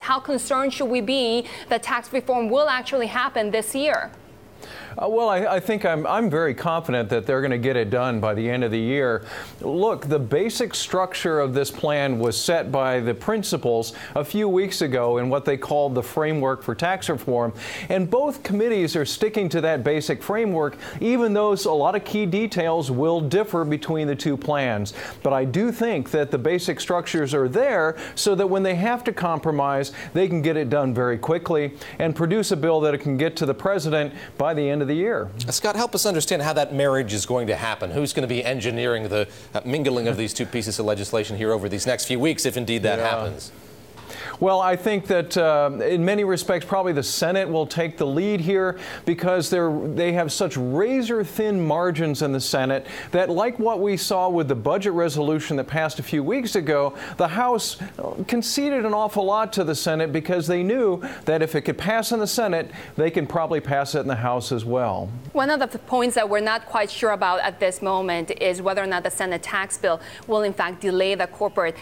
How concerned should we be that tax reform will actually happen this year? Well, I think I'm very confident that they're going to get it done by the end of the year. Look, the basic structure of this plan was set by the principals a few weeks ago in what they called the framework for tax reform. And both committees are sticking to that basic framework, even though a lot of key details will differ between the two plans. But I do think that the basic structures are there so that when they have to compromise, they can get it done very quickly and produce a bill that it can get to the president by the end of the year. Scott, help us understand how that marriage is going to happen. Who's going to be engineering the mingling of these two pieces of legislation here over these next few weeks, if indeed that happens? Well, I think that in many respects, probably the Senate will take the lead here because they have such razor-thin margins in the Senate that, like what we saw with the budget resolution that passed a few weeks ago, the House conceded an awful lot to the Senate because they knew that if it could pass in the Senate, they can probably pass it in the House as well. One of the points that we're not quite sure about at this moment is whether or not the Senate tax bill will in fact delay the corporate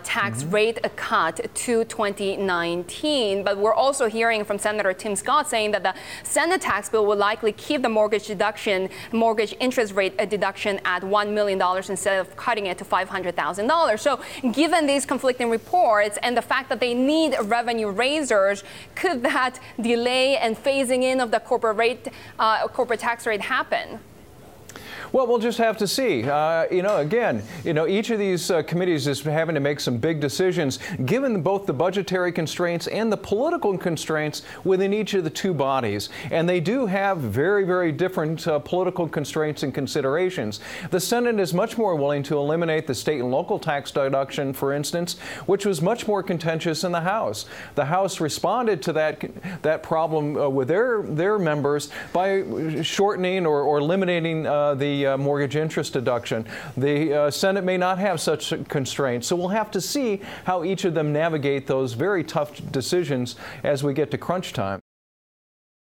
tax rate cut to 2019. But we're also hearing from Senator Tim Scott saying that the Senate tax bill will likely keep the mortgage interest rate deduction at $1 million instead of cutting it to $500,000. So given these conflicting reports and the fact that they need revenue raisers, could that delay and phasing in of the corporate tax rate happen? Well, we'll just have to see. Each of these committees is having to make some big decisions, given both the budgetary constraints and the political constraints within each of the two bodies. And they do have very, very different political constraints and considerations. The Senate is much more willing to eliminate the state and local tax deduction, for instance, which was much more contentious in the House. The House responded to that problem with their members by shortening or eliminating the mortgage interest deduction. The Senate may not have such constraints, so we'll have to see how each of them navigate those very tough decisions as we get to crunch time.